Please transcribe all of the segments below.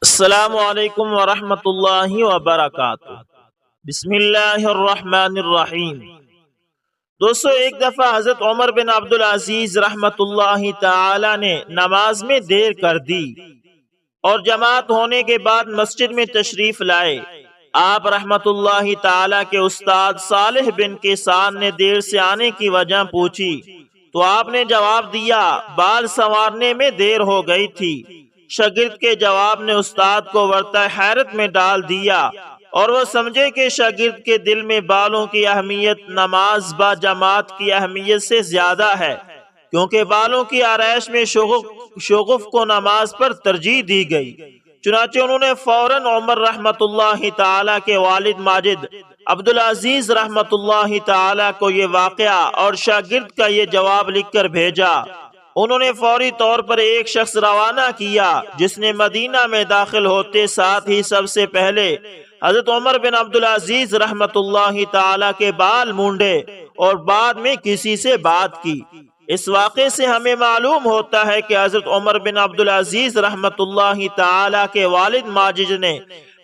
السلام علیکم ورحمۃ اللہ وبرکاتہ۔ بسم اللہ الرحمن الرحیم۔ دوستو، ایک دفعہ حضرت عمر بن عبدالعزیز رحمۃ اللہ تعالی نے نماز میں دیر کر دی اور جماعت ہونے کے بعد مسجد میں تشریف لائے۔ آپ رحمۃ اللہ تعالی کے استاد صالح بن کیسان نے دیر سے آنے کی وجہ پوچھی تو آپ نے جواب دیا، بال سنوارنے میں دیر ہو گئی تھی۔ شاگرد کے جواب نے استاد کو ورطہ حیرت میں ڈال دیا اور وہ سمجھے کہ شاگرد کے دل میں بالوں کی اہمیت نماز با جماعت کی اہمیت سے زیادہ ہے، کیونکہ بالوں کی آرائش میں شغف کو نماز پر ترجیح دی گئی۔ چنانچہ انہوں نے فوراً عمر رحمت اللہ تعالی کے والد ماجد عبدالعزیز رحمت اللہ تعالی کو یہ واقعہ اور شاگرد کا یہ جواب لکھ کر بھیجا۔ انہوں نے فوری طور پر ایک شخص روانہ کیا جس نے مدینہ میں داخل ہوتے ساتھ ہی سب سے پہلے حضرت عمر بن عبدالعزیز رحمت اللہ تعالی کے بال مونڈے اور بعد میں کسی سے بات کی۔ اس واقعے سے ہمیں معلوم ہوتا ہے کہ حضرت عمر بن عبدالعزیز رحمت اللہ تعالی کے والد ماجد نے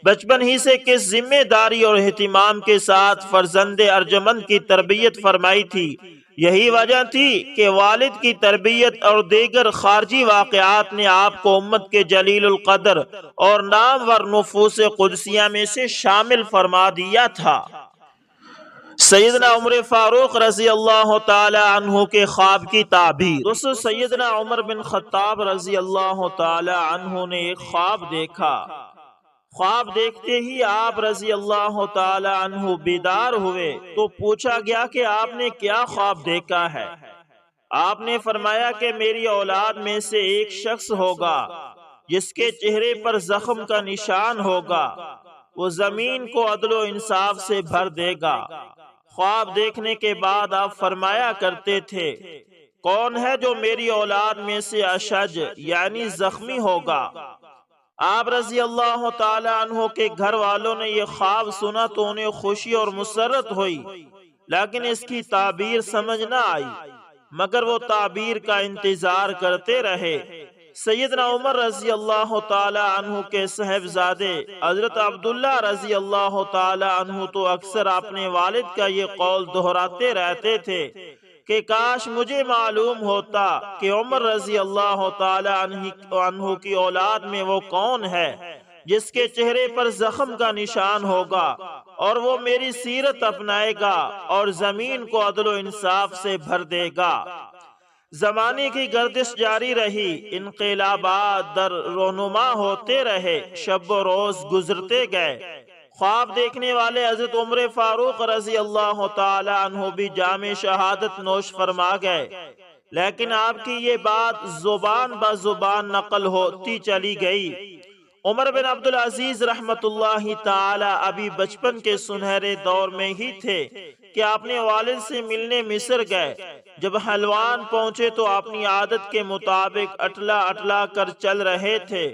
بچپن ہی سے کس ذمہ داری اور اہتمام کے ساتھ فرزند ارجمند کی تربیت فرمائی تھی۔ یہی وجہ تھی کہ والد کی تربیت اور دیگر خارجی واقعات نے آپ کو امت کے جلیل القدر اور نامور نفوس قدسیہ میں سے شامل فرما دیا تھا۔ سیدنا عمر فاروق رضی اللہ تعالی عنہ کے خواب کی تعبیر۔ دوستو، سیدنا عمر بن خطاب رضی اللہ تعالی عنہ نے ایک خواب دیکھا۔ خواب دیکھتے ہی آپ رضی اللہ تعالی عنہ بیدار ہوئے تو پوچھا گیا کہ آپ نے کیا خواب دیکھا ہے؟ آپ نے فرمایا کہ میری اولاد میں سے ایک شخص ہوگا جس کے چہرے پر زخم کا نشان ہوگا، وہ زمین کو عدل و انصاف سے بھر دے گا۔ خواب دیکھنے کے بعد آپ فرمایا کرتے تھے، کون ہے جو میری اولاد میں سے اشج یعنی زخمی ہوگا؟ آپ رضی اللہ تعالی عنہ کے گھر والوں نے یہ خواب سنا تو انہیں خوشی اور مسرت ہوئی، لیکن اس کی تعبیر سمجھ نہ آئی، مگر وہ تعبیر کا انتظار کرتے رہے۔ سیدنا عمر رضی اللہ تعالی عنہ کے صاحبزادے حضرت عبداللہ رضی اللہ تعالی عنہ تو اکثر اپنے والد کا یہ قول دہراتے رہتے تھے کہ کاش مجھے معلوم ہوتا کہ عمر رضی اللہ تعالی عنہ کی اولاد میں وہ کون ہے جس کے چہرے پر زخم کا نشان ہوگا اور وہ میری سیرت اپنائے گا اور زمین کو عدل و انصاف سے بھر دے گا۔ زمانے کی گردش جاری رہی، انقلابات در رونما ہوتے رہے، شب و روز گزرتے گئے۔ خواب دیکھنے والے حضرت عمر فاروق رضی اللہ تعالی عنہ بھی جام شہادت نوش فرما گئے، لیکن آپ کی یہ بات زبان بہ زبان نقل ہوتی چلی گئی۔ عمر بن عبدالعزیز رحمت اللہ تعالی ابھی بچپن کے سنہرے دور میں ہی تھے کہ اپنے والد سے ملنے مصر گئے۔ جب حلوان پہنچے تو اپنی عادت کے مطابق اٹلا اٹلا کر چل رہے تھے۔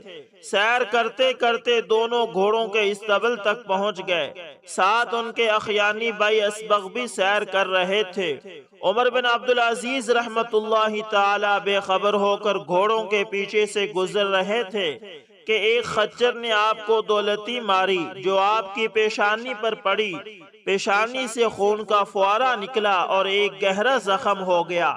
سیر کرتے کرتے دونوں گھوڑوں کے استبل تک پہنچ گئے، ساتھ ان کے اخیانی بھائی اسبغ بھی سیر کر رہے تھے۔ عمر بن عبدالعزیز رحمت اللہ تعالی بے خبر ہو کر گھوڑوں کے پیچھے سے گزر رہے تھے کہ ایک خچر نے آپ کو دولتی ماری جو آپ کی پیشانی پر پڑی۔ پیشانی سے خون کا فوارہ نکلا اور ایک گہرا زخم ہو گیا۔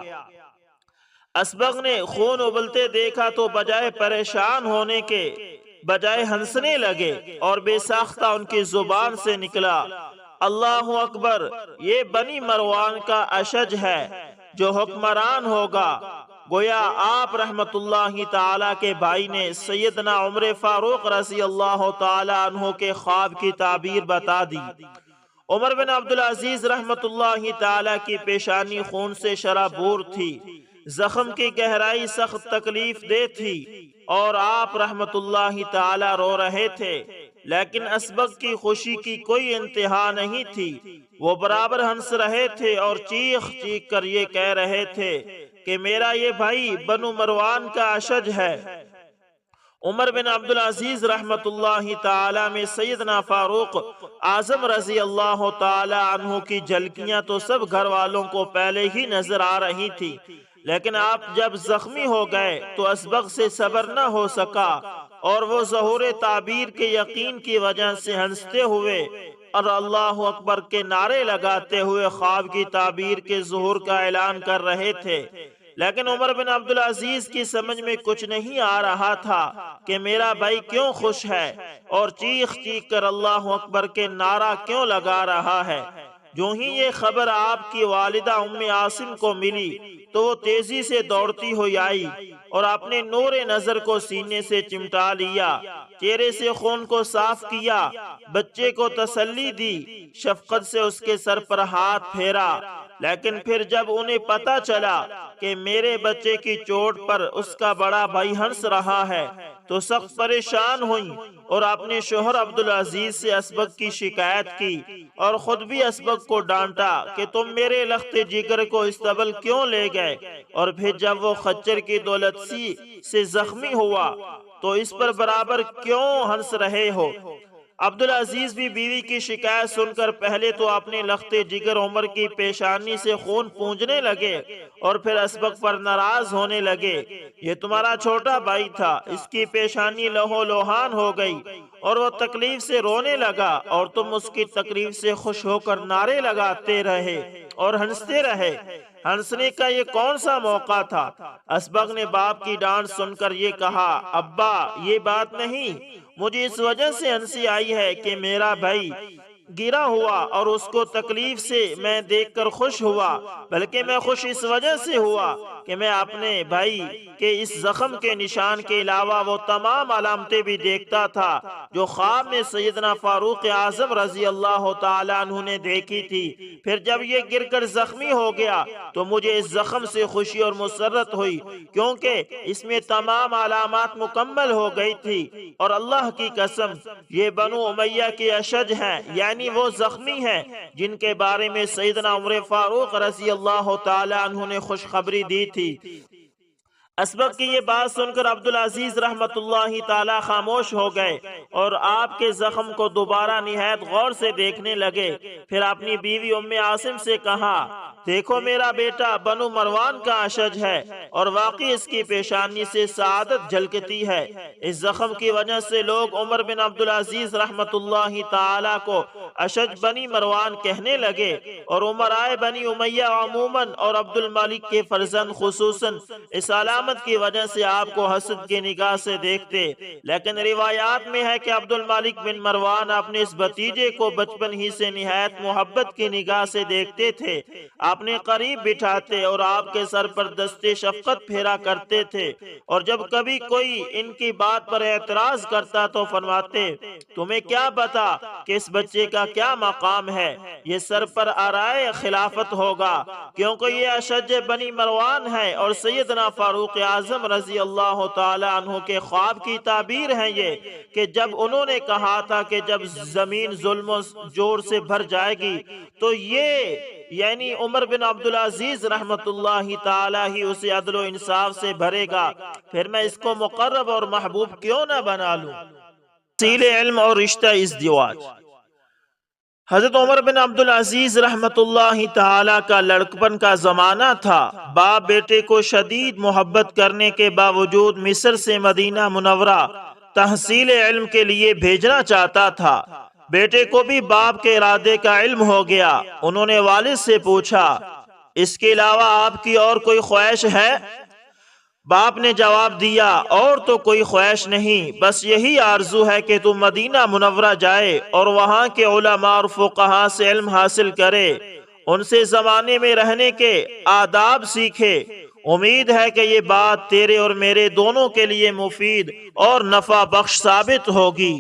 اسبغ نے خون ابلتے دیکھا تو بجائے پریشان ہونے کے بجائے ہنسنے لگے اور بے ساختہ ان کی زبان سے نکلا، اللہ اکبر، یہ بنی مروان کا اشج ہے جو حکمران ہوگا۔ گویا آپ رحمت اللہ تعالی کے بھائی نے سیدنا عمر فاروق رضی اللہ تعالی عنہ کے خواب کی تعبیر بتا دی۔ عمر بن عبدالعزیز رحمت اللہ تعالی کی پیشانی خون سے شرابور تھی، زخم کی گہرائی سخت تکلیف دہ تھی اور آپ رحمت اللہ تعالی رو رہے تھے، لیکن اسبغ کی خوشی کی کوئی انتہا نہیں تھی۔ وہ برابر ہنس رہے تھے اور چیخ چیخ کر یہ کہہ رہے تھے کہ میرا یہ بھائی بنو مروان کا اشج ہے۔ عمر بن عبدالعزیز رحمت اللہ تعالی میں سیدنا فاروق اعظم رضی اللہ تعالی عنہ کی جھلکیاں تو سب گھر والوں کو پہلے ہی نظر آ رہی تھی، لیکن آپ جب زخمی ہو گئے تو اسبغ سے صبر نہ ہو سکا اور وہ ظہور تعبیر کے یقین کی وجہ سے ہنستے ہوئے اور اللہ اکبر کے نعرے لگاتے ہوئے خواب کی تعبیر کے ظہور کا اعلان کر رہے تھے۔ لیکن عمر بن عبدالعزیز کی سمجھ میں کچھ نہیں آ رہا تھا کہ میرا بھائی کیوں خوش ہے اور چیخ چیخ کر اللہ اکبر کے نعرہ کیوں لگا رہا ہے۔ جو ہی یہ خبر آپ کی والدہ ام عاصم کو ملی تو وہ تیزی سے دوڑتی ہوئی آئی اور اپنے نور نظر کو سینے سے چمٹا لیا، چہرے سے خون کو صاف کیا، بچے کو تسلی دی، شفقت سے اس کے سر پر ہاتھ پھیرا۔ لیکن پھر جب انہیں پتا چلا کہ میرے بچے کی چوٹ پر اس کا بڑا بھائی ہنس رہا ہے تو سخت پریشان ہوئیں اور اپنے شوہر عبدالعزیز سے اسبغ کی شکایت کی اور خود بھی اسبغ کو ڈانٹا کہ تم میرے لخت جگر کو استبل کیوں لے گئے، اور پھر جب وہ خچر کی دولت سے زخمی ہوا تو اس پر برابر کیوں ہنس رہے ہو۔ عبدالعزیز بھی بیوی کی شکایت سن کر پہلے تو اپنے لخت جگر عمر کی پیشانی سے خون پونجنے لگے اور پھر اسبغ پر ناراض ہونے لگے۔ یہ تمہارا چھوٹا بھائی تھا، اس کی پیشانی لہو لوہان ہو گئی اور وہ تکلیف سے رونے لگا اور تم اس کی تکلیف سے خوش ہو کر نعرے لگاتے رہے اور ہنستے رہے۔ ہنسنے کا یہ کون سا موقع تھا؟ اسبغ نے باپ کی ڈانٹ سن کر یہ کہا، ابا یہ بات نہیں، مجھے اس وجہ سے ہنسی آئی ہے کہ میرا بھائی گرا ہوا اور اس کو تکلیف سے میں دیکھ کر خوش ہوا، بلکہ میں خوش اس وجہ سے ہوا کہ میں اپنے بھائی کے اس زخم کے نشان کے علاوہ وہ تمام علامتیں بھی دیکھتا تھا جو خواب میں سیدنا فاروق اعظم رضی اللہ تعالیٰ عنہ نے دیکھی تھی۔ پھر جب یہ گر کر زخمی ہو گیا تو مجھے اس زخم سے خوشی اور مسرت ہوئی کیونکہ اس میں تمام علامات مکمل ہو گئی تھی، اور اللہ کی قسم یہ بنو امیہ کے اشج ہیں، یعنی وہ زخمی ہیں جن کے بارے میں سیدنا عمر فاروق رضی اللہ تعالی عنہ نے خوشخبری دی تھی۔ اسبغ کی یہ بات سن کر عبدالعزیز رحمت اللہ تعالی خاموش ہو گئے اور آپ کے زخم کو دوبارہ نہایت غور سے دیکھنے لگے۔ پھر اپنی بیوی ام عاصم سے کہا، دیکھو میرا بیٹا بنو مروان کا اشج ہے اور واقعی اس کی پیشانی سے سعادت جھلکتی ہے۔ اس زخم کی وجہ سے لوگ عمر بن عبدالعزیز رحمت اللہ تعالی کو اشج بنی مروان کہنے لگے اور عمرائے بنی امیہ عموماً اور عبد الملک کے فرزند خصوصاً اس علامت کی وجہ سے آپ کو حسد کی نگاہ سے دیکھتے۔ لیکن روایات میں ہے کہ عبد الملک بن مروان اپنے اس بھتیجے کو بچپن ہی سے نہایت محبت کی نگاہ سے دیکھتے تھے، اپنے قریب بٹھاتے اور آپ کے سر پر دستے شفقت پھیرا کرتے تھے، اور جب کبھی کوئی ان کی بات پر اعتراض کرتا تو فرماتے، تمہیں کیا پتا کہ اس بچے کا کیا مقام ہے، یہ سر پر آرائے خلافت ہوگا، کیونکہ یہ اشج بنی مروان ہے اور سیدنا فاروق اعظم رضی اللہ تعالی عنہ کے خواب کی تعبیر ہے یہ کہ جب انہوں نے کہا تھا کہ جب زمین ظلم و جور سے بھر جائے گی تو یہ یعنی عمر بن عبدالعزیز رحمت اللہ تعالی ہی اسے عدل و انصاف سے بھرے گا، پھر میں اس کو مقرب اور محبوب کیوں نہ بنا لوں۔ تحصیل علم اور رشتہ ازدواج۔ حضرت عمر بن عبدالعزیز رحمت اللہ تعالی کا لڑکپن کا زمانہ تھا۔ باپ بیٹے کو شدید محبت کرنے کے باوجود مصر سے مدینہ منورہ تحصیل علم کے لیے بھیجنا چاہتا تھا۔ بیٹے کو بھی باپ کے ارادے کا علم ہو گیا۔ انہوں نے والد سے پوچھا، اس کے علاوہ آپ کی اور کوئی خواہش ہے؟ باپ نے جواب دیا، اور تو کوئی خواہش نہیں، بس یہی آرزو ہے کہ تو مدینہ منورہ جائے اور وہاں کے علماء اور فقہاء سے علم حاصل کرے، ان سے زمانے میں رہنے کے آداب سیکھے۔ امید ہے کہ یہ بات تیرے اور میرے دونوں کے لیے مفید اور نفع بخش ثابت ہوگی۔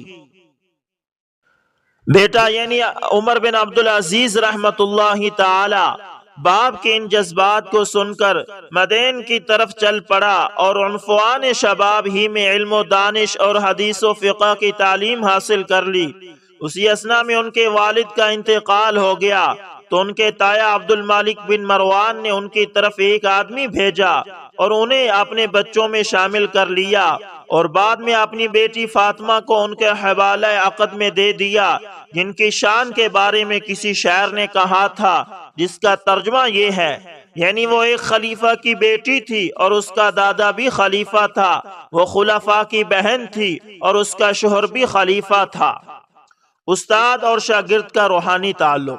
بیٹا یعنی عمر بن عبدالعزیز رحمت اللہ تعالی باپ کے ان جذبات کو سن کر مدین کی طرف چل پڑا اور عنفوان شباب ہی میں علم و دانش اور حدیث و فقہ کی تعلیم حاصل کر لی۔ اسی اثنا میں ان کے والد کا انتقال ہو گیا تو ان کے تایا عبد الملک بن مروان نے ان کی طرف ایک آدمی بھیجا اور انہیں اپنے بچوں میں شامل کر لیا، اور بعد میں اپنی بیٹی فاطمہ کو ان کے حوالہ عقد میں دے دیا، جن کی شان کے بارے میں کسی شاعر نے کہا تھا جس کا ترجمہ یہ ہے، یعنی وہ ایک خلیفہ کی بیٹی تھی اور اس کا دادا بھی خلیفہ تھا، وہ خلفاء کی بہن تھی اور اس کا شوہر بھی خلیفہ تھا۔ استاد اور شاگرد کا روحانی تعلق۔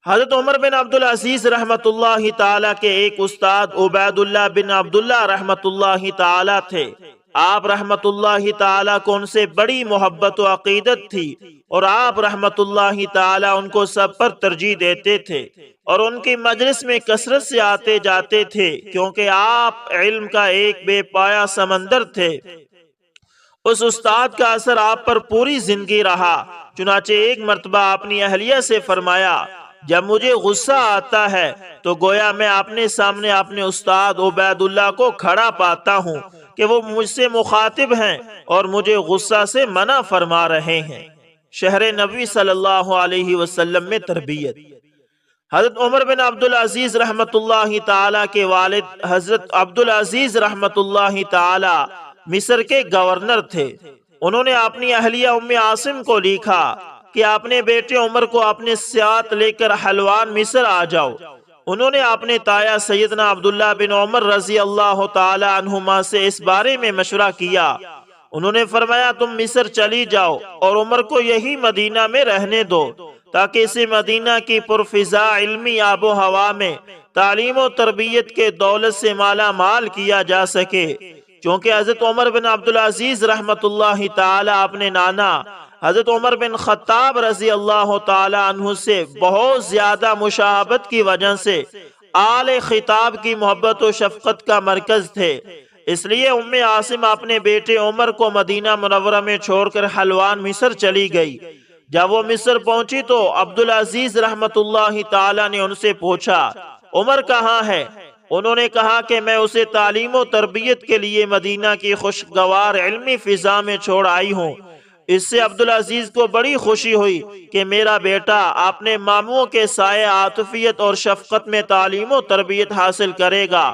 حضرت عمر بن عبدالعزیز رحمت اللہ تعالی کے ایک استاد عبید اللہ بن عبداللہ رحمت اللہ تعالی تھے۔ آپ رحمت اللہ تعالی کو ان سے بڑی محبت و عقیدت تھی اور آپ رحمت اللہ تعالی ان کو سب پر ترجیح دیتے تھے اور ان کی مجلس میں کثرت سے آتے جاتے تھے، کیونکہ آپ علم کا ایک بے پایا سمندر تھے۔ اس استاد کا اثر آپ پر پوری زندگی رہا۔ چنانچہ ایک مرتبہ اپنی اہلیہ سے فرمایا، جب مجھے غصہ آتا ہے تو گویا میں اپنے سامنے اپنے استاد عبید اللہ کو کھڑا پاتا ہوں کہ وہ مجھ سے مخاطب ہیں اور مجھے غصہ سے منع فرما رہے ہیں۔ شہر نبوی صلی اللہ علیہ وسلم میں تربیت۔ حضرت عمر بن عبدالعزیز رحمت اللہ تعالی کے والد حضرت عبدالعزیز رحمت اللہ تعالی مصر کے گورنر تھے۔ انہوں نے اپنی اہلیہ ام عاصم کو لکھا کہ اپنے بیٹے عمر کو اپنے ساتھ لے کر حلوان مصر آ جاؤ۔ انہوں نے اپنے تایا سیدنا عبداللہ بن عمر رضی اللہ تعالی عنہما سے اس بارے میں مشورہ کیا۔ انہوں نے فرمایا، تم مصر چلی جاؤ اور عمر کو یہی مدینہ میں رہنے دو تاکہ اسے مدینہ کی پرفضا علمی آب و ہوا میں تعلیم و تربیت کے دولت سے مالا مال کیا جا سکے، چونکہ حضرت عمر بن عبدالعزیز رحمت اللہ تعالی اپنے نانا حضرت عمر بن خطاب رضی اللہ تعالی عنہ سے بہت زیادہ مشابہت کی وجہ سے آل خطاب کی محبت و شفقت کا مرکز تھے۔ اس لیے ام عاصم اپنے بیٹے عمر کو مدینہ منورہ میں چھوڑ کر حلوان مصر چلی گئی۔ جب وہ مصر پہنچی تو عبدالعزیز رحمت اللہ تعالی نے ان سے پوچھا، عمر کہاں ہے؟ انہوں نے کہا کہ میں اسے تعلیم و تربیت کے لیے مدینہ کی خوشگوار علمی فضا میں چھوڑ آئی ہوں۔ اس سے عبدالعزیز کو بڑی خوشی ہوئی کہ میرا بیٹا اپنے ماموں کے سائے عاطفیت اور شفقت میں تعلیم و تربیت حاصل کرے گا۔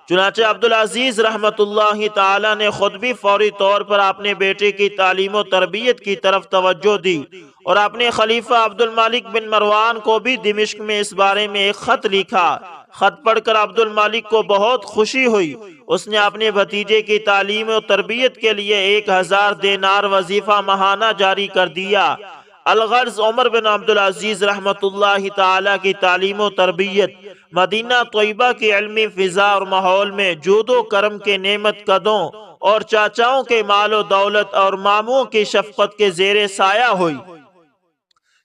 چنانچہ عبدالعزیز رحمت اللہ تعالی نے خود بھی فوری طور پر اپنے بیٹے کی تعلیم و تربیت کی طرف توجہ دی اور اپنے خلیفہ عبد الملک بن مروان کو بھی دمشق میں اس بارے میں ایک خط لکھا۔ خط پڑھ کر عبد الملک کو بہت خوشی ہوئی۔ اس نے اپنے بھتیجے کی تعلیم و تربیت کے لیے 1000 دینار وظیفہ ماہانہ جاری کر دیا۔ الغرض عمر بن عبدالعزیز رحمت اللہ تعالی کی تعلیم و تربیت مدینہ طیبہ کی علمی فضا اور ماحول میں جود و کرم کے نعمت قدوں اور چاچاؤں کے مال و دولت اور ماموں کی شفقت کے زیر سایہ ہوئی۔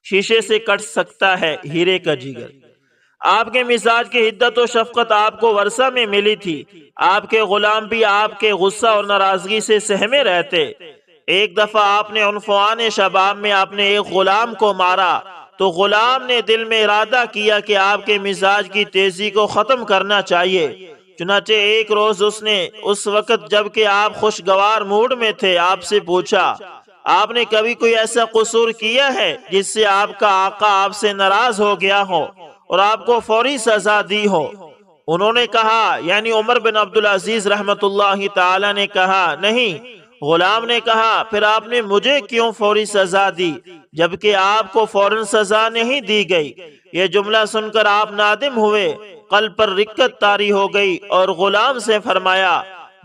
شیشے سے کٹ سکتا ہے ہیرے کا جگر۔ آپ کے مزاج کی حدت و شفقت آپ کو ورثہ میں ملی تھی۔ آپ کے غلام بھی آپ کے غصہ اور ناراضگی سے سہمے رہتے۔ ایک دفعہ آپ نے عنفوان شباب میں اپنے ایک غلام کو مارا تو غلام نے دل میں ارادہ کیا کہ آپ کے مزاج کی تیزی کو ختم کرنا چاہیے۔ چنانچہ ایک روز اس نے اس وقت جبکہ آپ خوشگوار موڈ میں تھے آپ سے پوچھا، آپ نے کبھی کوئی ایسا قصور کیا ہے جس سے آپ کا آقا آپ سے ناراض ہو گیا ہو اور آپ کو فوری سزا دی ہو؟ انہوں نے کہا، یعنی عمر بن عبدالعزیز رحمت اللہ تعالی نے کہا، نہیں۔ غلام نے کہا، پھر آپ نے مجھے کیوں فوری سزا دی جبکہ آپ کو فوراً سزا نہیں دی گئی؟ یہ جملہ سن کر آپ نادم ہوئے، قلب پر رقت طاری ہو گئی اور غلام سے فرمایا،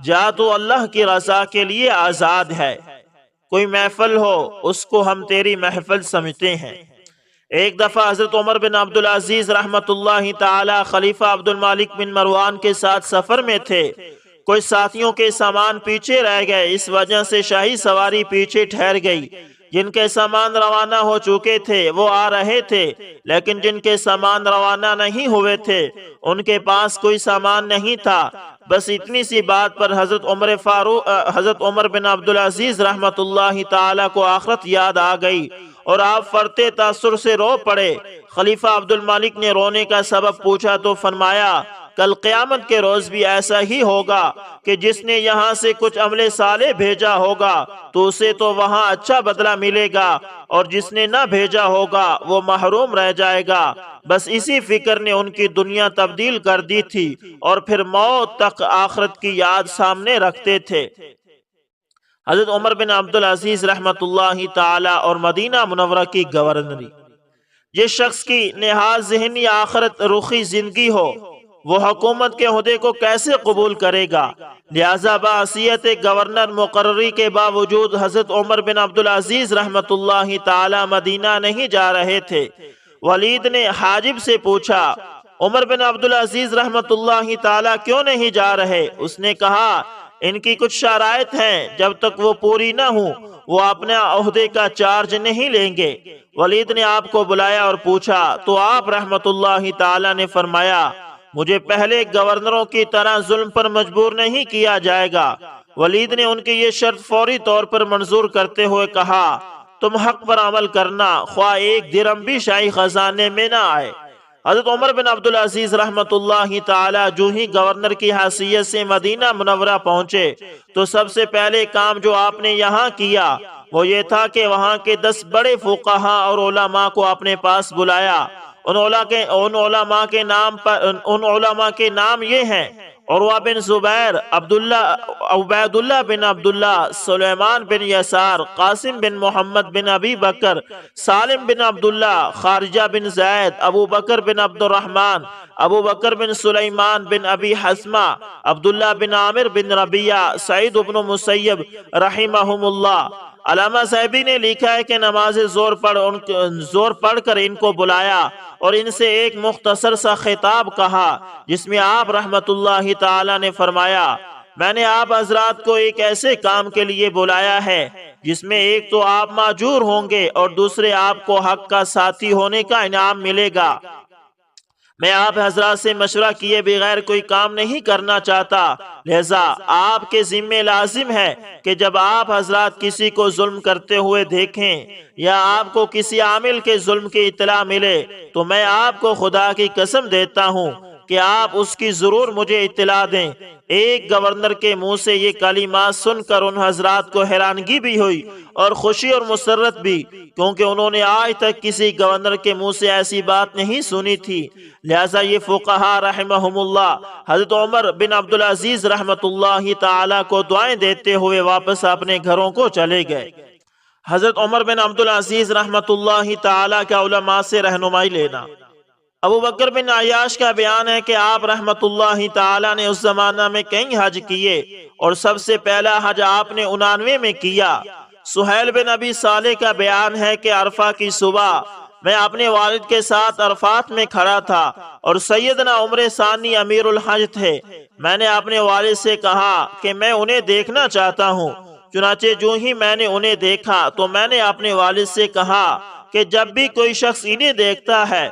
جا تو اللہ کی رضا کے لیے آزاد ہے، کوئی محفل ہو اس کو ہم تیری محفل سمجھتے ہیں۔ ایک دفعہ حضرت عمر بن عبدالعزیز رحمت اللہ تعالی خلیفہ عبد الملک بن مروان کے ساتھ سفر میں تھے۔ کوئی ساتھیوں کے سامان پیچھے رہ گئے، اس وجہ سے شاہی سواری پیچھے ٹھہر گئی۔ جن کے سامان روانہ ہو چکے تھے وہ آ رہے تھے، لیکن جن کے سامان روانہ نہیں ہوئے تھے ان کے پاس کوئی سامان نہیں تھا۔ بس اتنی سی بات پر حضرت عمر بن عبدالعزیز رحمت اللہ تعالی کو آخرت یاد آ گئی اور آپ فرتے تاثر سے رو پڑے۔ خلیفہ عبد الملک نے رونے کا سبب پوچھا تو فرمایا، کل قیامت کے روز بھی ایسا ہی ہوگا کہ جس نے یہاں سے کچھ عمل صالح بھیجا ہوگا تو اسے تو وہاں اچھا بدلہ ملے گا اور جس نے نہ بھیجا ہوگا وہ محروم رہ جائے گا۔ بس اسی فکر نے ان کی دنیا تبدیل کر دی تھی اور پھر موت تک آخرت کی یاد سامنے رکھتے تھے۔ حضرت عمر بن عبدالعزیز رحمت اللہ تعالی اور مدینہ منورہ کی گورنری۔ جس شخص کی نہاد ذہنی آخرت رخی زندگی ہو وہ حکومت کے عہدے کو کیسے قبول کرے گا؟ لہذا بحیثیت گورنر مقرری کے باوجود حضرت عمر بن عبدالعزیز رحمت اللہ تعالی مدینہ نہیں جا رہے تھے۔ ولید نے حاجب سے پوچھا، عمر بن عبدالعزیز رحمت اللہ تعالی کیوں نہیں جا رہے؟ اس نے کہا، ان کی کچھ شرائط ہیں، جب تک وہ پوری نہ ہوں وہ اپنے عہدے کا چارج نہیں لیں گے۔ ولید نے آپ کو بلایا اور پوچھا تو آپ رحمت اللہ تعالی نے فرمایا، مجھے پہلے گورنروں کی طرح ظلم پر مجبور نہیں کیا جائے گا۔ ولید نے ان کی یہ شرط فوری طور پر منظور کرتے ہوئے کہا، تم حق پر عمل کرنا، خواہ ایک درہم بھی شاہی خزانے میں نہ آئے۔ حضرت عمر بن عبدالعزیز رحمت اللہ تعالی جو ہی گورنر کی حیثیت سے مدینہ منورہ پہنچے تو سب سے پہلے کام جو آپ نے یہاں کیا وہ یہ تھا کہ وہاں کے 10 بڑے فقہاء اور علماء کو اپنے پاس بلایا۔ ان علماء کے نام یہ ہیں: عروہ بن زبیر، عبید اللہ بن عبداللہ، سلیمان بن یسار، قاسم بن محمد بن ابی بکر، سالم بن عبداللہ، خارجہ بن زید، ابو بکر بن عبد الرحمن، ابو بکر بن سلیمان بن ابی حسمہ، عبداللہ بن عامر بن ربیعہ، سعید بن مسیب رحمہم اللہ۔ علامہ صاحبی نے لکھا ہے کہ نماز زور پڑھ کر ان کو بلایا اور ان سے ایک مختصر سا خطاب کہا، جس میں آپ رحمت اللہ تعالی نے فرمایا، میں نے آپ حضرات کو ایک ایسے کام کے لیے بلایا ہے جس میں ایک تو آپ ماجور ہوں گے اور دوسرے آپ کو حق کا ساتھی ہونے کا انعام ملے گا۔ میں آپ حضرات سے مشورہ کیے بغیر کوئی کام نہیں کرنا چاہتا، لہذا آپ کے ذمہ لازم ہے کہ جب آپ حضرات کسی کو ظلم کرتے ہوئے دیکھیں یا آپ کو کسی عامل کے ظلم کی اطلاع ملے تو میں آپ کو خدا کی قسم دیتا ہوں کہ آپ اس کی ضرور مجھے اطلاع دیں۔ ایک گورنر کے منہ سے یہ کلمات سن کر ان حضرات کو حیرانگی بھی ہوئی اور خوشی اور مسرت بھی، کیونکہ انہوں نے آج تک کسی گورنر کے منہ سے ایسی بات نہیں سنی تھی۔ لہٰذا یہ فقہاء رحمہم اللہ حضرت عمر بن عبدالعزیز رحمت اللہ تعالی کو دعائیں دیتے ہوئے واپس اپنے گھروں کو چلے گئے۔ حضرت عمر بن عبدالعزیز رحمت اللہ تعالی کا علماء سے رہنمائی لینا۔ ابو بکر بن عیاش کا بیان ہے کہ آپ رحمت اللہ تعالی نے اس زمانہ میں کئی حج کیے اور سب سے پہلا حج آپ نے 99 میں کیا۔ سہیل بن ابی صالح کا بیان ہے کہ عرفہ کی صبح میں اپنے والد کے ساتھ عرفات میں کھڑا تھا اور سیدنا عمر ثانی امیر الحج تھے۔ میں نے اپنے والد سے کہا کہ میں انہیں دیکھنا چاہتا ہوں۔ چنانچہ جو ہی میں نے انہیں دیکھا تو میں نے اپنے والد سے کہا کہ جب بھی کوئی شخص انہیں دیکھتا ہے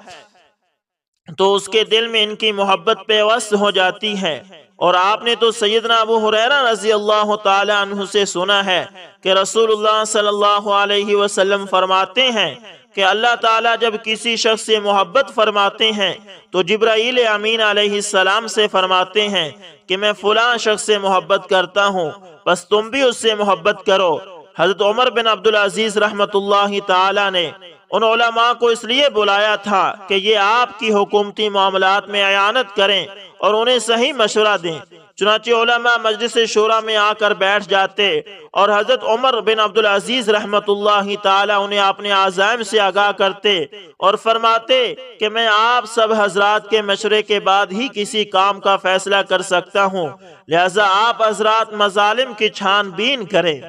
تو اس کے دل میں ان کی محبت پیوست ہو جاتی ہے۔ اور آپ نے تو سیدنا ابو ہریرہ رضی اللہ تعالی عنہ سے سنا ہے کہ رسول اللہ صلی اللہ علیہ وسلم فرماتے ہیں کہ اللہ تعالیٰ جب کسی شخص سے محبت فرماتے ہیں تو جبرائیل امین علیہ السلام سے فرماتے ہیں کہ میں فلاں شخص سے محبت کرتا ہوں، بس تم بھی اس سے محبت کرو۔ حضرت عمر بن عبدالعزیز رحمت اللہ تعالی نے ان علماء کو اس لیے بلایا تھا کہ یہ آپ کی حکومتی معاملات میں اعانت کریں اور انہیں صحیح مشورہ دیں۔ چنانچہ علماء مجلس شورا میں آ کر بیٹھ جاتے اور حضرت عمر بن عبدالعزیز رحمت اللہ تعالی انہیں اپنے عزائم سے آگاہ کرتے اور فرماتے کہ میں آپ سب حضرات کے مشورے کے بعد ہی کسی کام کا فیصلہ کر سکتا ہوں، لہذا آپ حضرات مظالم کی چھان بین کریں۔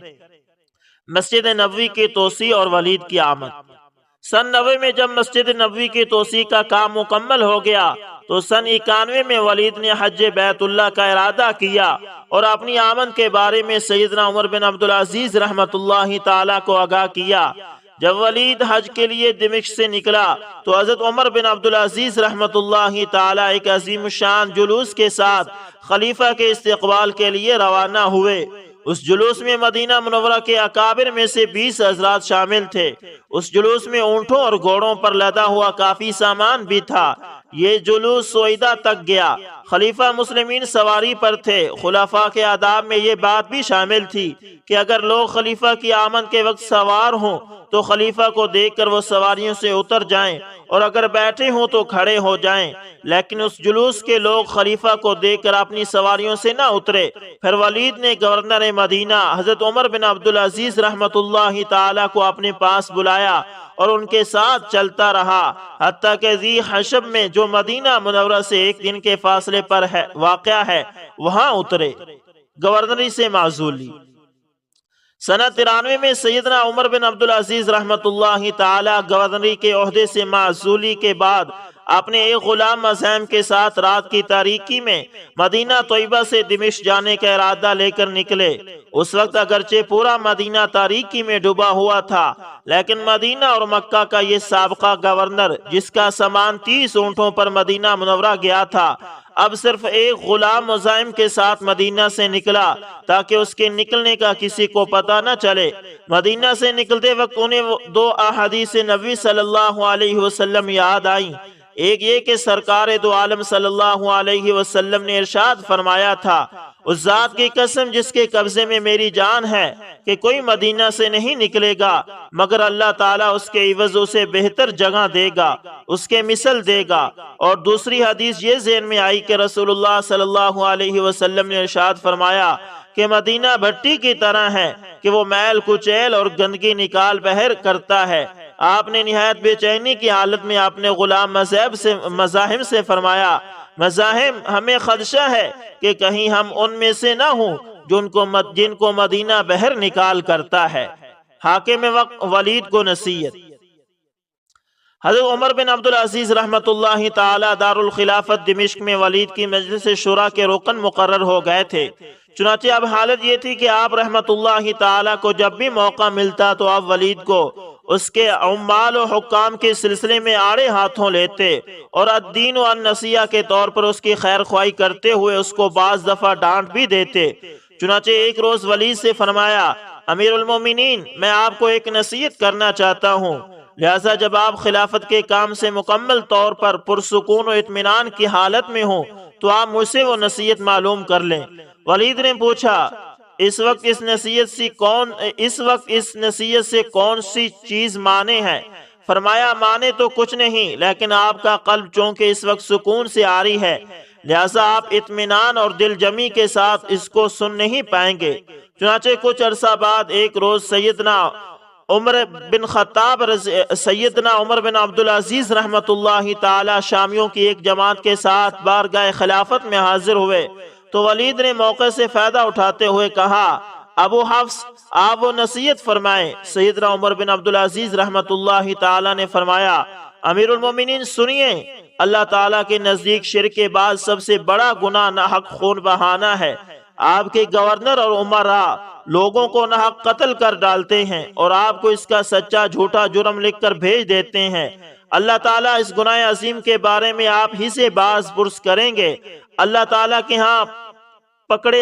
مسجد نبوی کی توسیع اور ولید کی آمد۔ سن 90 میں جب مسجد نبوی کی توسیع کا کام مکمل ہو گیا تو سن 91 میں ولید نے حج بیت اللہ کا ارادہ کیا اور اپنی آمد کے بارے میں سیدنا عمر بن عبدالعزیز رحمت اللہ تعالی کو آگاہ کیا۔ جب ولید حج کے لیے دمشق سے نکلا تو حضرت عمر بن عبدالعزیز رحمت اللہ تعالی ایک عظیم شان جلوس کے ساتھ خلیفہ کے استقبال کے لیے روانہ ہوئے۔ اس جلوس میں مدینہ منورہ کے اکابر میں سے 20 حضرات شامل تھے۔ اس جلوس میں اونٹوں اور گھوڑوں پر لدا ہوا کافی سامان بھی تھا۔ یہ جلوس سویدہ تک گیا۔ خلیفہ مسلمین سواری پر تھے۔ خلفاء کے آداب میں یہ بات بھی شامل تھی کہ اگر لوگ خلیفہ کی آمد کے وقت سوار ہوں تو خلیفہ کو دیکھ کر وہ سواریوں سے اتر جائیں اور اگر بیٹھے ہوں تو کھڑے ہو جائیں، لیکن اس جلوس کے لوگ خلیفہ کو دیکھ کر اپنی سواریوں سے نہ اترے۔ پھر ولید نے گورنر مدینہ حضرت عمر بن عبدالعزیز رحمت اللہ تعالی کو اپنے پاس بلایا اور ان کے ساتھ چلتا رہا حتیٰ کہ ذی حشب میں جو مدینہ منورہ سے ایک دن کے فاصلے پر واقع ہے وہاں اترے۔ گورنری سے معزولی۔ سنہ 93 میں سیدنا عمر بن عبدالعزیز رحمۃ اللہ تعالی گورنری کے عہدے سے معزولی کے بعد اپنے ایک غلام مزاحم کے ساتھ رات کی تاریکی میں مدینہ طیبہ سے دمشق جانے کا ارادہ لے کر نکلے۔ اس وقت اگرچہ پورا مدینہ تاریکی میں ڈوبا ہوا تھا، لیکن مدینہ اور مکہ کا یہ سابقہ گورنر جس کا سامان 30 اونٹوں پر مدینہ منورہ گیا تھا، اب صرف ایک غلام مزاحم کے ساتھ مدینہ سے نکلا تاکہ اس کے نکلنے کا کسی کو پتہ نہ چلے۔ مدینہ سے نکلتے وقت انہیں 2 احادیث نبی صلی اللہ علیہ وسلم یاد آئیں۔ ایک یہ کہ سرکار دو عالم صلی اللہ علیہ وسلم نے ارشاد فرمایا تھا، اس ذات کی قسم جس کے قبضے میں میری جان ہے کہ کوئی مدینہ سے نہیں نکلے گا مگر اللہ تعالیٰ اس کے عوض اسے بہتر جگہ دے گا، اس کے مثل دے گا۔ اور دوسری حدیث یہ ذہن میں آئی کہ رسول اللہ صلی اللہ علیہ وسلم نے ارشاد فرمایا کہ مدینہ بھٹی کی طرح ہے کہ وہ میل کچیل اور گندگی نکال بہر کرتا ہے۔ آپ نے نہایت بے چینی کی حالت میں اپنے غلام مزاحم سے فرمایا، مزاحم ہمیں خدشہ ہے کہ کہیں ہم ان میں سے نہ ہوں جن کو مدینہ بہر نکال کرتا ہے۔ حاکم وقت ولید کو نصیحت۔ حضرت عمر بن عبدالعزیز رحمۃ اللہ تعالی دارالخلافت دمشق میں ولید کی مجلس شورا کے رکن مقرر ہو گئے تھے۔ چنانچہ اب حالت یہ تھی کہ آپ رحمۃ اللہ تعالی کو جب بھی موقع ملتا تو آپ ولید کو اس کے عمال و حکام کے سلسلے میں آڑے ہاتھوں لیتے اور الدین و النصیحہ کے طور پر اس کی خیر خواہی کرتے ہوئے اس کو بعض دفعہ ڈانٹ بھی دیتے۔ چنانچہ ایک روز ولید سے فرمایا، امیر المومنین، میں آپ کو ایک نصیحت کرنا چاہتا ہوں، لہٰذا جب آپ خلافت کے کام سے مکمل طور پر پرسکون و اطمینان کی حالت میں ہوں تو آپ مجھ سے وہ نصیحت معلوم کر لیں۔ ولید نے پوچھا، اس وقت اس نصیحت سے کون سی چیز مانے ہے؟ فرمایا، مانے تو کچھ نہیں، لیکن آپ کا قلب چونکہ اس وقت سکون سے عاری ہے لہٰذا آپ اطمینان اور دل جمی کے ساتھ اس کو سن نہیں پائیں گے۔ چنانچہ کچھ عرصہ بعد ایک روز سیدنا عمر بن عبدالعزیز رحمۃ اللہ تعالی شامیوں کی ایک جماعت کے ساتھ بارگاہ خلافت میں حاضر ہوئے تو ولید نے موقع سے فائدہ اٹھاتے ہوئے کہا، ابو حفص، آپ وہ نصیحت فرمائیں۔ سیدنا عمر بن عبدالعزیز رحمۃ اللہ تعالی نے فرمایا، امیر المومنین سنیے، اللہ تعالیٰ کے نزدیک شرک کے بعد سب سے بڑا گناہ ناحق خون بہانا ہے۔ آپ کے گورنر اور عمراء لوگوں کو ناحق قتل کر ڈالتے ہیں اور آپ کو اس کا سچا جھوٹا جرم لکھ کر بھیج دیتے ہیں۔ اللہ تعالیٰ اس گناہ عظیم کے بارے میں آپ ہی سے باز پرس کریں گے۔ اللہ تعالیٰ کے ہاں پکڑ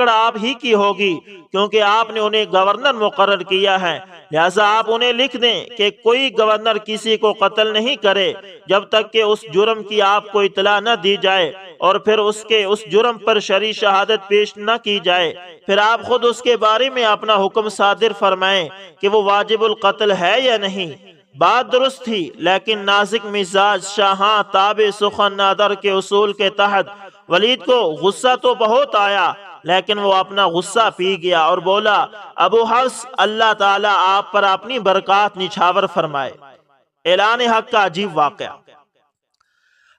آپ ہی کی ہوگی، کیونکہ آپ نے انہیں گورنر مقرر کیا ہے، لہٰذا آپ انہیں لکھ دیں کہ کوئی گورنر کسی کو قتل نہیں کرے جب تک کہ اس جرم کی آپ کو اطلاع نہ دی جائے اور پھر اس جرم پر شرعی شہادت پیش نہ کی جائے، پھر آپ خود اس کے بارے میں اپنا حکم صادر فرمائیں کہ وہ واجب القتل ہے یا نہیں۔ بات درست تھی، لیکن نازک مزاج شاہاں تابع سخن نادر کے اصول کے تحت ولید کو غصہ تو بہت آیا، لیکن وہ اپنا غصہ پی گیا اور بولا، ابو حفص، اللہ تعالیٰ آپ پر اپنی برکات نچھاور فرمائے۔ اعلان حق کا عجیب واقعہ۔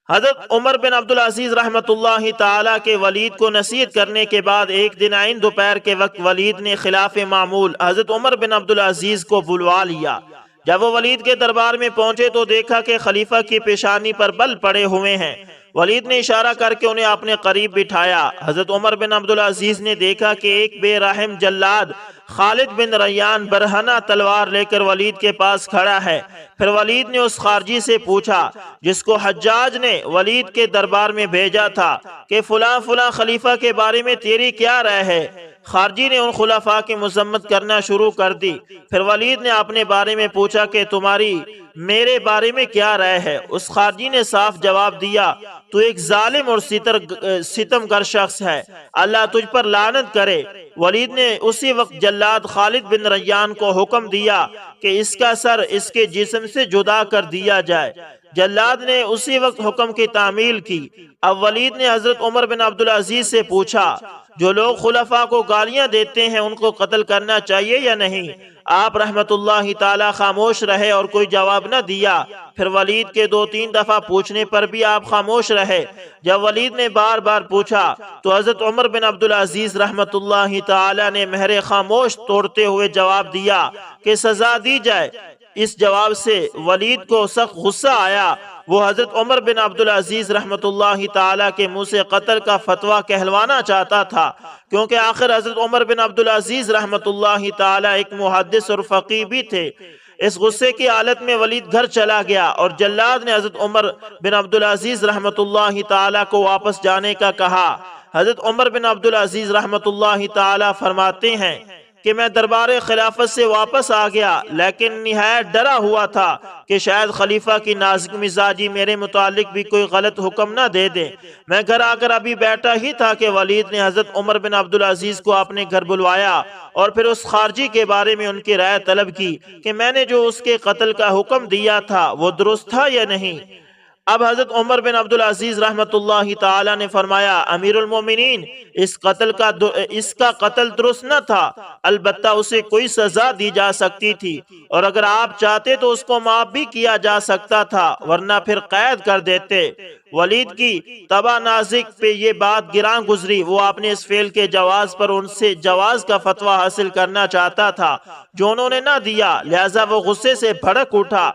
حضرت عمر بن عبدالعزیز رحمۃ اللہ تعالیٰ کے ولید کو نصیحت کرنے کے بعد ایک دن عین دوپہر کے وقت ولید نے خلاف معمول حضرت عمر بن عبدالعزیز کو بلوا لیا۔ جب وہ ولید کے دربار میں پہنچے تو دیکھا کہ خلیفہ کی پیشانی پر بل پڑے ہوئے ہیں۔ ولید نے اشارہ کر کے انہیں اپنے قریب بٹھایا۔ حضرت عمر بن عبدالعزیز نے دیکھا کہ ایک بے رحم جلاد خالد بن ریان برہنہ تلوار لے کر ولید کے پاس کھڑا ہے۔ پھر ولید نے اس خارجی سے پوچھا جس کو حجاج نے ولید کے دربار میں بھیجا تھا کہ فلاں فلاں خلیفہ کے بارے میں تیری کیا رائے ہے؟ خارجی نے ان خلفاء کی مذمت کرنا شروع کر دی۔ پھر ولید نے اپنے بارے میں پوچھا کہ تمہاری میرے بارے میں کیا رائے ہے؟ اس خارجی نے صاف جواب دیا، تو ایک ظالم اور ستمگر شخص ہے، اللہ تجھ پر لعنت کرے۔ ولید نے اسی وقت جلاد خالد بن ریان کو حکم دیا کہ اس کا سر اس کے جسم سے جدا کر دیا جائے۔ جلاد نے اسی وقت حکم کی تعمیل کی۔ اب ولید نے حضرت عمر بن عبدالعزیز سے پوچھا، جو لوگ خلفاء کو گالیاں دیتے ہیں ان کو قتل کرنا چاہیے یا نہیں؟ آپ رحمت اللہ تعالی خاموش رہے اور کوئی جواب نہ دیا۔ پھر ولید کے 2-3 دفعہ پوچھنے پر بھی آپ خاموش رہے۔ جب ولید نے بار بار پوچھا تو حضرت عمر بن عبدالعزیز رحمت اللہ تعالی نے مہر خاموش توڑتے ہوئے جواب دیا کہ سزا دی جائے۔ اس جواب سے ولید کو سخت غصہ آیا۔ وہ حضرت عمر بن عبدالعزیز رحمت اللہ تعالی کے منہ سے قتل کا فتویٰ کہلوانا چاہتا تھا، کیونکہ آخر حضرت عمر بن عبدالعزیز رحمت اللہ تعالی ایک محدث اور فقیہ بھی تھے۔ اس غصے کی حالت میں ولید گھر چلا گیا اور جلاد نے حضرت عمر بن عبدالعزیز رحمت اللہ تعالی کو واپس جانے کا کہا۔ حضرت عمر بن عبدالعزیز رحمت اللہ تعالی فرماتے ہیں کہ میں دربار خلافت سے واپس آ گیا، لیکن نہایت ڈرا ہوا تھا کہ شاید خلیفہ کی نازک مزاجی میرے متعلق بھی کوئی غلط حکم نہ دے دے۔ میں گھر آ کر ابھی بیٹھا ہی تھا کہ ولید نے حضرت عمر بن عبدالعزیز کو اپنے گھر بلوایا اور پھر اس خارجی کے بارے میں ان کی رائے طلب کی کہ میں نے جو اس کے قتل کا حکم دیا تھا وہ درست تھا یا نہیں۔ اب حضرت عمر بن عبدالعزیز رحمت اللہ تعالی نے فرمایا، امیر المومنین، اس کا قتل درست نہ تھا، البتہ اسے کوئی سزا دی جا سکتی تھی، اور اگر آپ چاہتے تو اس کو معاف بھی کیا جا سکتا تھا، ورنہ پھر قید کر دیتے۔ ولید کی تبا نازک پہ یہ بات گراں گزری۔ وہ اپنے اس فعل کے جواز پر ان سے جواز کا فتویٰ حاصل کرنا چاہتا تھا جو انہوں نے نہ دیا، لہذا وہ غصے سے بھڑک اٹھا۔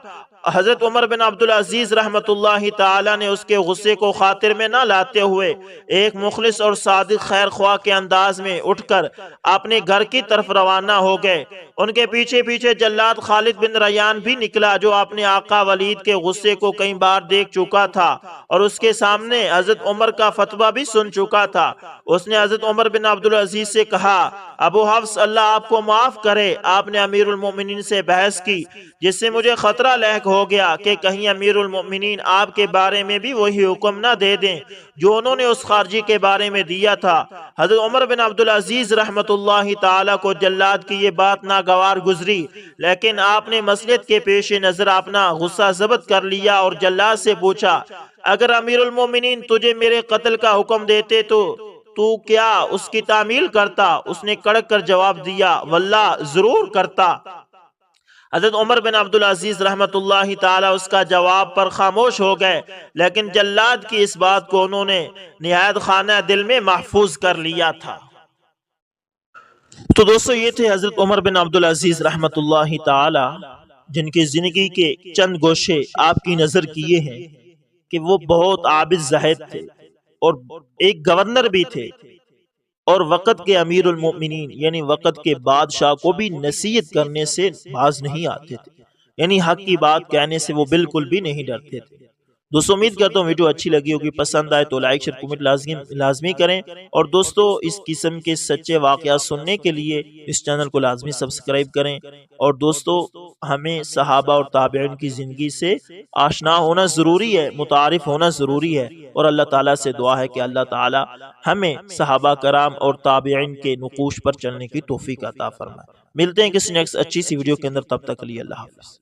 حضرت عمر بن عبدالعزیز رحمت اللہ تعالی نے اس کے غصے کو خاطر میں نہ لاتے ہوئے ایک مخلص اور صادق خیر خواہ کے انداز میں اٹھ کر اپنے گھر کی طرف روانہ ہو گئے۔ ان کے پیچھے پیچھے جلاد خالد بن ریان بھی نکلا، جو اپنے آقا ولید کے غصے کو کئی بار دیکھ چکا تھا اور اس کے سامنے حضرت عمر کا فتویٰ بھی سن چکا تھا۔ اس نے حضرت عمر بن عبدالعزیز سے کہا، ابو حفص اللہ آپ کو معاف کرے، آپ نے امیر المومنین سے بحث کی جس سے مجھے خطرہ لاحق ہو گیا کہ کہیں امیر المومنین آپ کے بارے میں بھی وہی حکم نہ دے دیں جو انہوں نے اس خارجی کے بارے میں دیا تھا۔ حضرت عمر بن عبدالعزیز رحمت اللہ تعالی کو جلاد کی یہ بات ناگوار گزری، لیکن آپ نے مصلحت کے پیش نظر اپنا غصہ ضبط کر لیا اور جلاد سے پوچھا، اگر امیر المومنین تجھے میرے قتل کا حکم دیتے تو کیا اس کی تعمیل کرتا؟ اس نے کڑک کر جواب دیا، واللہ ضرور کرتا۔ حضرت عمر بن عبدالعزیز رحمت اللہ تعالی اس کا جواب پر خاموش ہو گئے، لیکن جلاد کی اس بات کو انہوں نے نہایت خانہ دل میں محفوظ کر لیا تھا۔ تو دوستو، یہ تھے حضرت عمر بن عبدالعزیز رحمت اللہ تعالی، جن کی زندگی کے چند گوشے آپ کی نظر کیے ہیں کہ وہ بہت عابد زاہد تھے اور ایک گورنر بھی تھے، اور وقت کے امیر المؤمنین یعنی وقت کے بادشاہ کو بھی نصیحت کرنے سے باز نہیں آتے تھے، یعنی حق کی بات کہنے سے وہ بالکل بھی نہیں ڈرتے تھے۔ دوستو، امید کرتا ہوں ویڈیو اچھی لگی ہوگی، پسند آئے تو لائک شیئر کمنٹ لازمی کریں، اور دوستو اس قسم کے سچے واقعات سننے کے لیے اس چینل کو لازمی سبسکرائب کریں۔ اور دوستو، ہمیں صحابہ اور تابعین کی زندگی سے آشنا ہونا ضروری ہے، متعارف ہونا ضروری ہے، اور اللہ تعالیٰ سے دعا ہے کہ اللہ تعالیٰ ہمیں صحابہ کرام اور تابعین کے نقوش پر چلنے کی توفیق عطا فرمائے۔ ملتے ہیں کسی نیکسٹ اچھی سی ویڈیو کے اندر، تب تک کے لیے اللہ حافظ۔